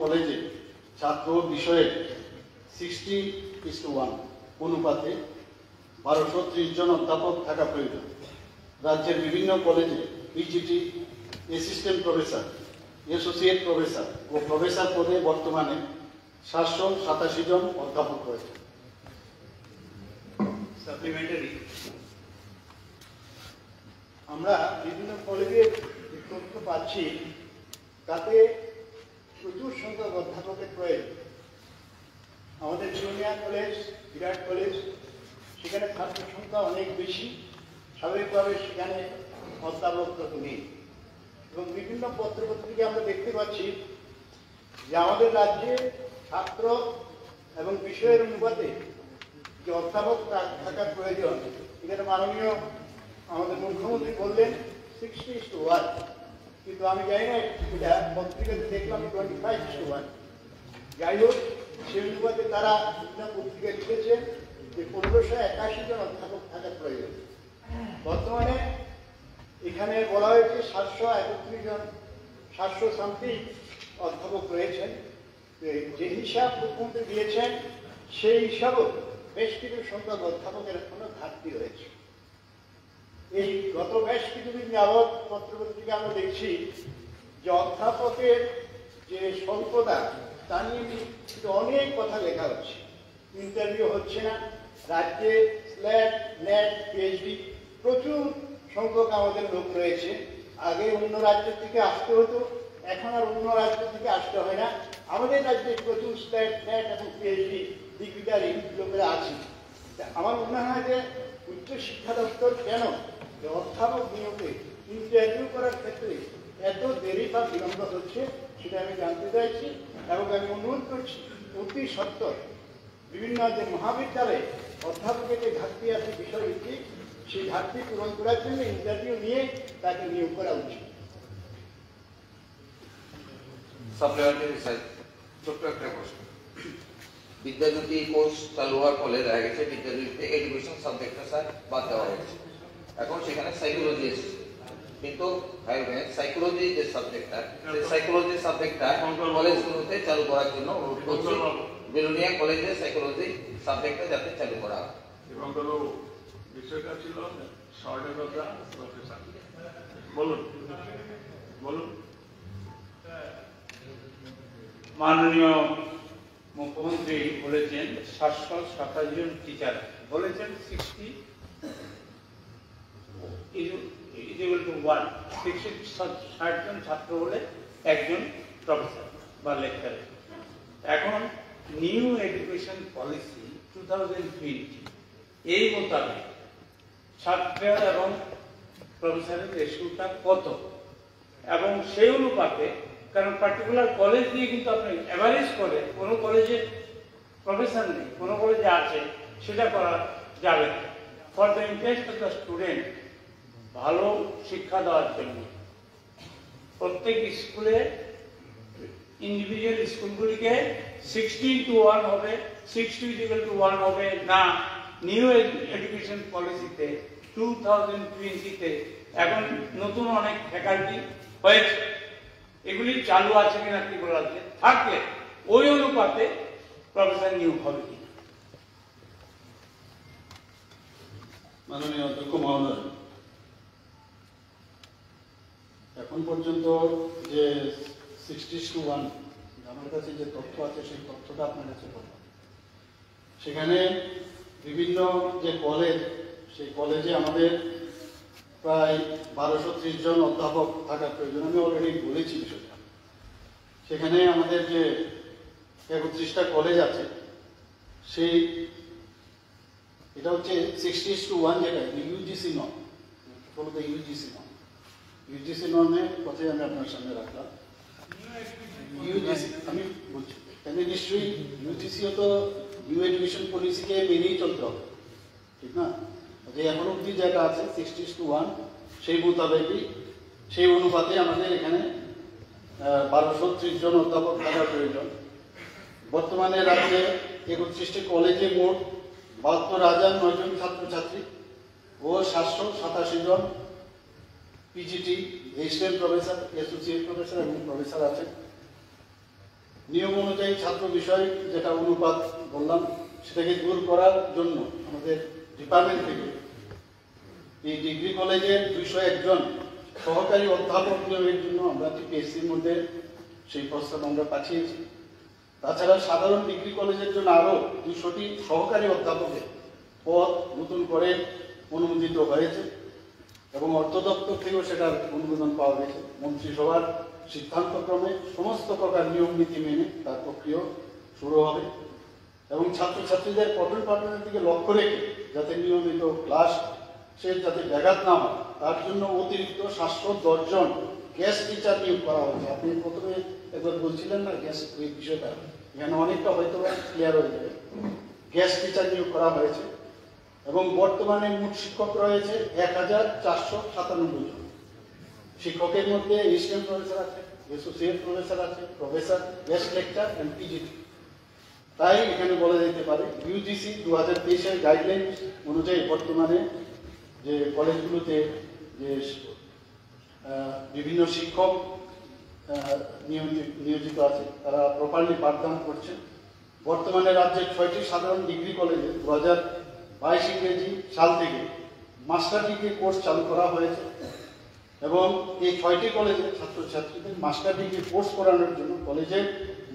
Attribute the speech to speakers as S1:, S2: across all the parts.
S1: কলেজে ছাত্র বিষয়ে 60:1 অনুপাতে 1230 জন অধ্যাপক থাকা প্রয়োজন। রাজ্যের বিভিন্ন কলেজে PGT, assistant professor, associate professor ও প্রফেসর পদে বর্তমানে 787 জন অধ্যাপক রয়েছে।
S2: সাপ্লিমেন্টারি, আমরা বিভিন্ন কলেজের তথ্য পাচ্ছি, তাতে প্রচুর সংখ্যক অধ্যাপকের প্রয়োজন। আমাদের জুনিয়র কলেজ, বিরাট কলেজ, সেখানে ছাত্র সংখ্যা অনেক বেশি, স্বাভাবিকভাবে সেখানে অধ্যাপক তত নেই। এবং বিভিন্ন পত্রপত্রিকা আমরা দেখতে পাচ্ছি যে আমাদের রাজ্যে ছাত্র এবং বিষয়ের অনুপাতে যে অধ্যাপক থাকার প্রয়োজন, এখানে মাননীয় আমাদের মুখ্যমন্ত্রী বললেন 60:1, কিন্তু আমি জানি না এটা পত্রিকাতে দেখলাম 25:1। যাই হোক, সেই অনুপাতে তারা বিভিন্ন পত্রিকায় লিখেছেন যে 1581 জন অধ্যাপক থাকার প্রয়োজন। বর্তমানে এখানে বলা হয়েছে 731 জন, 700 সামথিং অধ্যাপক রয়েছেন। যে হিসাব মুখ্যমন্ত্রী দিয়েছেন সেই হিসাবেও বেশ কিছু সংখ্যক অধ্যাপকের এখনো ঘাটতি রয়েছে। এই গত বেশ কিছুদিন যাবৎ পত্রপত্রিকা আমরা দেখছি যে অধ্যাপকের যে স্বল্পতা তা নিয়ে অনেক কথা লেখা হচ্ছে। ইন্টারভিউ হচ্ছে না, রাজ্যে স্ল্যাট, নেট, পিএইচডি প্রচুর সংখ্যক আমাদের লোক রয়েছে। আগে অন্য রাজ্য থেকে আসতে হতো, এখন আর অন্য রাজ্য থেকে আসতে হয় না। আমাদের রাজ্যে প্রচুর স্ল্যাট, নেট এবং পিএইচডি ডিগ্রিধারী লোকেরা আছে। আমার মনে হয় যে উচ্চ শিক্ষা দপ্তর কেন অধ্যাপক নিয়োগে ইন্টারভিউ করার ক্ষেত্রে এত দেরি বা বিলম্ব হচ্ছে সেটা আমি জানতে চাইছি। এবং আমি অনুরোধ করছি অতি সত্বর বিভিন্ন যে মহাবিদ্যালয়ে অধ্যাপকের যে ঘাটতি আছে বিষয়ভিত্তিক, সেই ঘাটতি পূরণ করার জন্য ইন্টারভিউ নিয়ে তাকে নিয়োগ করা উচিত।
S3: সাপ্লিমেন্টারি স্যার, ছোট্ট একটা প্রশ্ন। বিদ্যাজ্যোতি কোর্স চালু হওয়ার ফলে দেখা গেছে বিদ্যাজ্যোতিতে এডুকেশন সাবজেক্টটা স্যার বাদ দেওয়া হয়েছে। এখন সেখানে সাইকোলজি এসেছে, কিন্তু সাইকোলজি যে সাবজেক্টটা, সেই সাইকোলজি সাবজেক্টটা কলেজগুলোতে চালু করার জন্য অনুরোধ করছি। বেলুনিয়া কলেজে সাইকোলজি সাবজেক্টটা যাতে চালু করা হয়।
S4: এবং বিষয়টা ছিল স্বর্ণলতা প্রফেসর। বলুন বলুন।
S5: মাননীয় মুখ্যমন্ত্রী বলেছেন 727 জন টিচার, বলেছেন 60:1, 60 জন ছাত্র হলে একজন প্রফেসর বা লেকচারার। এখন নিউ এডুকেশন পলিসি 2020 এই মোতাবেক ছাত্র এবং প্রফেসরের রেশিওটা কত, এবং সেই অনুপাতে, কারণ পার্টিকুলার কলেজ দিয়ে কিন্তু আপনি অ্যাভারেজ করে কোনো কলেজে প্রফেসর নেই, কোনো কলেজে আছে, সেটা করা যাবে না। For the interest of the student, ভালো শিক্ষা দেওয়ার জন্য প্রত্যেক স্কুলে, ইন্ডিভিজুয়াল স্কুলগুলিকে 16:1 হবে, 60:1 হবে না। নিউ এডুকেশন পলিসিতে 2020-তে এখন নতুন অনেক ফ্যাকাল্টি হয়েছে, এগুলি চালু আছে কিনা কি বলা আছে, থাকলে ওই অনুপাতে প্রফেসর নিয়োগ হবে কিনা।
S1: মাননীয় অধ্যক্ষ মহোদয়, এখন পর্যন্ত যে 60:1 আমার কাছে যে তথ্য আছে সেই তথ্যটা আপনার কাছে বললাম। সেখানে বিভিন্ন যে কলেজ, সেই কলেজে আমাদের প্রায় 1230 জন অধ্যাপক থাকার প্রয়োজন। আমি অলরেডি বলেছি বিষয়টা। সেখানে আমাদের যে 31টা কলেজ আছে, সেই এটা হচ্ছে 60:1, যেটা ইউজিসি নর্ম, বলতে ইউজিসি নর্ম, ইউজিসি নর্মের কথাই আমি আপনার সামনে রাখলাম। ইউজিসি আমি বলছি, তাহলে নিশ্চয়ই ইউজিসিও তো নিউ এডুকেশন পলিসিকে মেনেই চলতে হবে, ঠিক না? যে এখন অব্দি যেটা আছে 60:1, সেই মোতাবেকই, সেই অনুপাতে আমাদের এখানে 1230 জন অধ্যাপক থাকার প্রয়োজন। বর্তমানে রাজ্যে 31টি কলেজে মোট 72,009 জন ছাত্রছাত্রী ও 787 জন PGT, assistant professor, associate professor এবং প্রফেসর আছেন। নিয়ম অনুযায়ী ছাত্র বিষয় যেটা অনুপাত বললাম সেটাকে দূর করার জন্য আমাদের ডিপার্টমেন্ট থেকে এই ডিগ্রি কলেজের 201 জন সহকারী অধ্যাপক নিয়োগের জন্য আমরা টিপিএসসির মধ্যে সেই প্রস্তাব আমরা পাঠিয়েছি। তাছাড়া সাধারণ ডিগ্রি কলেজের জন্য আরও 200টি সহকারী অধ্যাপকের পদ নতুন করে অনুমোদিত হয়েছে এবং অর্থ দপ্তর থেকেও সেটার অনুমোদন পাওয়া গেছে। মন্ত্রিসভার সিদ্ধান্তক্রমে সমস্ত প্রকার নিয়ম নীতি মেনে তার প্রক্রিয়া শুরু হবে এবং ছাত্রছাত্রীদের পঠন পাঠনের দিকে লক্ষ্য রেখে যাতে নিয়মিত ক্লাস সে যাতে ব্যাঘাত না হয় তার জন্য অতিরিক্ত 710 জন গেস্ট টিচার নিয়োগ করা হয়েছে। আপনি প্রথমে একবার বলছিলেন না গেস্ট এই বিষয়টা, এখানে অনেকটা হয়তো ক্লিয়ার হয়ে যাবে। গেস্ট টিচার নিয়োগ করা হয়েছে এবং বর্তমানে মোট শিক্ষক রয়েছে 1497 জন। শিক্ষকের মধ্যে অ্যাসিস্ট্যান্ট প্রফেসর আছে, অ্যাসোসিয়েট প্রফেসর আছে, professor, guest lecture and PGT. তাই এখানে বলা যেতে পারে ইউজিসি 2023-এর গাইডলাইন অনুযায়ী বর্তমানে যে কলেজগুলোতে যে বিভিন্ন শিক্ষক নিয়োজিত আছে তারা প্রপারলি পাঠদান করছেন। বর্তমানে রাজ্যের 6টি সাধারণ ডিগ্রি কলেজে 2022 ইংরেজি সাল থেকে মাস্টার ডিগ্রি কোর্স চালু করা হয়েছে এবং এই 6টি কলেজে ছাত্রছাত্রীদের মাস্টার ডিগ্রি কোর্স করানোর জন্য কলেজের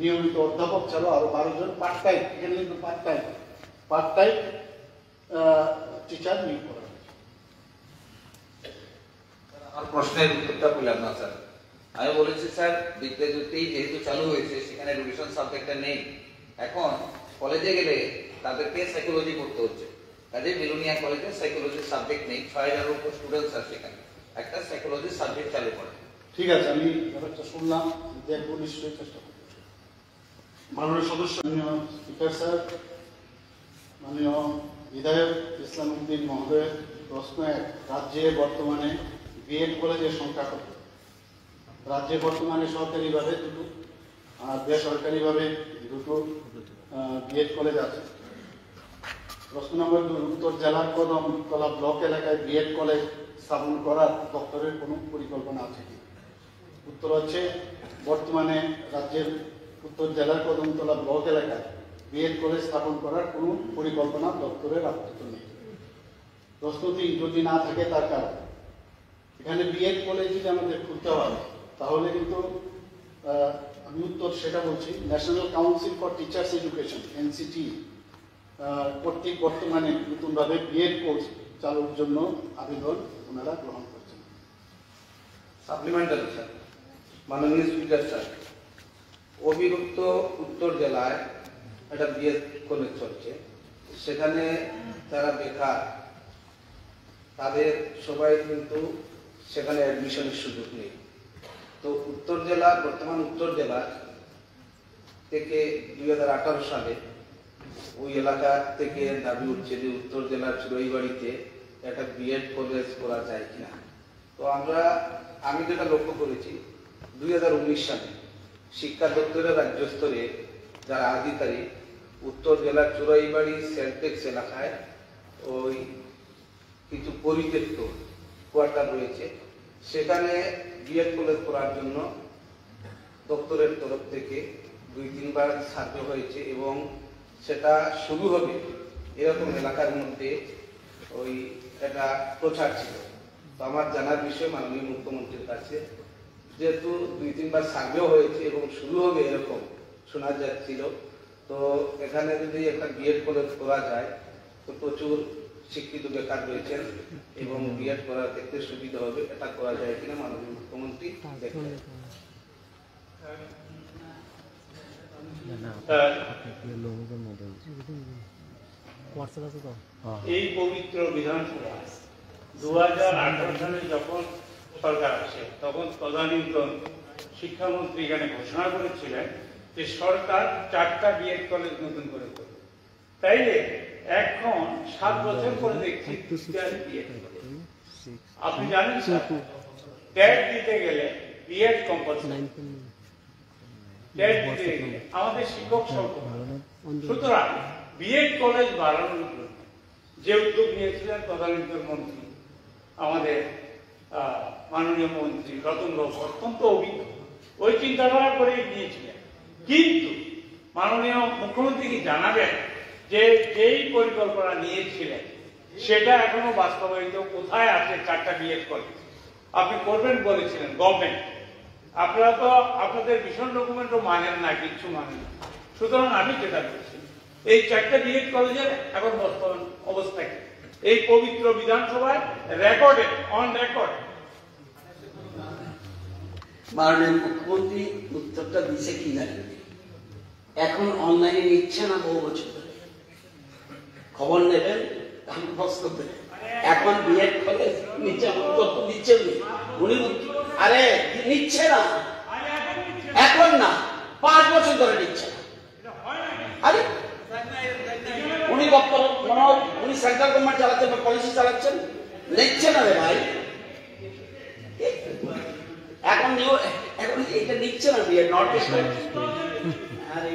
S1: নিয়মিত অধ্যাপক ছাড়াও আরো 12 জন পার্ট টাইম, এখানে কিন্তু পার্ট টাইম টিচার নিয়োগ করা হয়েছে।
S3: আমার প্রশ্নের উত্তরটা পেলাম না স্যার। আমি বলেছি স্যার বিদ্যাজ্যোতি যেহেতু চালু হয়েছে সেখানে এডুকেশন সাবজেক্টটা নেই, এখন কলেজে গেলে তাদেরকে সাইকোলজি পড়তে হচ্ছে। কাজে বিলোনিয়া কলেজে সাইকোলজি সাবজেক্ট নেই, 6000-এর উপর স্টুডেন্টস আছে, সেখানে একটা সাইকোলজি সাবজেক্ট চালু করে।
S1: ঠিক আছে, আমি ব্যাপারটা শুনলাম, দেখবো, নিশ্চয়ই চেষ্টা করবো। মাননীয় সদস্য, মাননীয় স্পিকার স্যার, মাননীয় বিধায়ক ইসলাম উদ্দিন মহোদয়ের প্রশ্ন এক, রাজ্যে বর্তমানে বিএড কলেজের সংখ্যা কত? রাজ্যে বর্তমানে সরকারিভাবে 2টো আর বেসরকারিভাবে 2টো বিএড কলেজ আছে। প্রশ্ন নম্বর 2, উত্তর জেলার কদমতলা ব্লক এলাকায় বিএড কলেজ স্থাপন করার দপ্তরের কোনো পরিকল্পনা আছে কি? উত্তর হচ্ছে বর্তমানে রাজ্যের উত্তর জেলার কদমতলা ব্লক এলাকায় বিএড কলেজ স্থাপন করার কোনো পরিকল্পনা দপ্তরের আপাতত নেই। প্রশ্ন 3, যদি না থাকে তার কারণ? এখানে বিএড কলেজ যদি আমাদের খুলতে হয় তাহলে কিন্তু আমি উত্তর সেটা বলছি, national council for teachers education NCT কর্তৃক বর্তমানে নতুনভাবে বিএড কোর্স চালুর জন্য আবেদন ওনারা গ্রহণ করছেন।
S6: সাপ্লিমেন্টারি স্যার, মাননীয় স্পিকার স্যার, অবিভক্ত উত্তর জেলায় একটা বিএড কলেজ চলছে, সেখানে যারা বেকার তাদের সবাই কিন্তু সেখানে অ্যাডমিশনের সুযোগ নেই। তো উত্তর জেলা, বর্তমান উত্তর জেলা থেকে 2018 সালে ওই এলাকা থেকে দাবি উঠছে যে উত্তর জেলার চুড়াইবাড়িতে একটা বিএড কলেজ করা যায় কিনা। তো আমি যেটা লক্ষ্য করেছি 2019 সালে শিক্ষা দপ্তরের রাজ্য স্তরে যারা আধিকারিক উত্তর জেলার চুড়াইবাড়ি সেন্টেক্স এলাকায় ওই কিছু পরিত্যক্ত কোয়ার্টার রয়েছে, সেখানে বিএড কলেজ করার জন্য দপ্তরের তরফ থেকে 2-3 বার সার্ভে হয়েছে এবং সেটা শুরু হবে এরকম এলাকার মধ্যে ওই একটা প্রচার ছিল। তো আমার জানার বিষয় মাননীয় মুখ্যমন্ত্রীর কাছে, যেহেতু 2-3 বার সার্ভেও হয়েছে এবং শুরু হবে এরকম শোনা যাচ্ছিল, তো এখানে যদি একটা বিএড কলেজ করা যায় তো প্রচুর শিক্ষিত বেকার রয়েছেন এবং বিএড করার ক্ষেত্রে সুবিধা হবে, এটা করা যায় কিনা মাননীয় মুখ্যমন্ত্রী দেখবেন।
S5: এই পবিত্র বিধানসভা 2018 সালে যখন সরকার আসে তখন তদানীন্তন শিক্ষামন্ত্রী এখানে ঘোষণা করেছিলেন যে সরকার 4টা বিএড কলেজ নতুন করে করবে। তাইলে এখন 7 বছর পরে দেখছি আপনি জানেন ট্যাগ দিতে গেলে বিএড কম্পালসারি, ট্যাগ দিতে গেলে আমাদের শিক্ষক সংকট। সুতরাং বিএড কলেজ বাড়ানোর জন্য যে উদ্যোগ নিয়েছিলেন তদানীন্তন মন্ত্রী আমাদের মাননীয় মন্ত্রী রতন বাবু, অত্যন্ত অভিজ্ঞ, ওই চিন্তাধারা করেই নিয়েছিলেন। কিন্তু মাননীয় মুখ্যমন্ত্রী কি জানাবেন যে যেই পরিকল্পনা নিয়েছিলেন সেটা এখনো বাস্তবায়িত কোথায় আছে? 4টা বিএড কলেজ আপনি করবেন বলেছিলেন গভর্নমেন্ট, আপনারা তো আপনাদের ভীষণ ডকুমেন্টও মানেন না, কিচ্ছু মানেন না। সুতরাং আমি যেটা বলছি, এই 4টা বিএড কলেজের এখন বর্তমান অবস্থা কি এই পবিত্র বিধানসভায় রেকর্ডে অন রেকর্ড?
S7: মাননীয় মুখ্যমন্ত্রী উত্তরটা দিছে কি জানি, এখন অনলাইনে নিচ্ছে না, বহু বছর ধরে খবর নেবেন, আমি প্রশ্ন দেবেন। এখন বিএড কলেজ নিচ্ছে, উত্তর তো দিচ্ছে উনি, আরে নিচ্ছে না এখন না, 5 বছর ধরে নিচ্ছে না। আরে উনি বক্তব্য মনে হয় উনি সেন্ট্রাল গভর্নমেন্ট চালাচ্ছেন বা পলিসি চালাচ্ছেন, নিচ্ছে না রে ভাই। এখন এটা নিচ্ছে না বিএড নট। আরে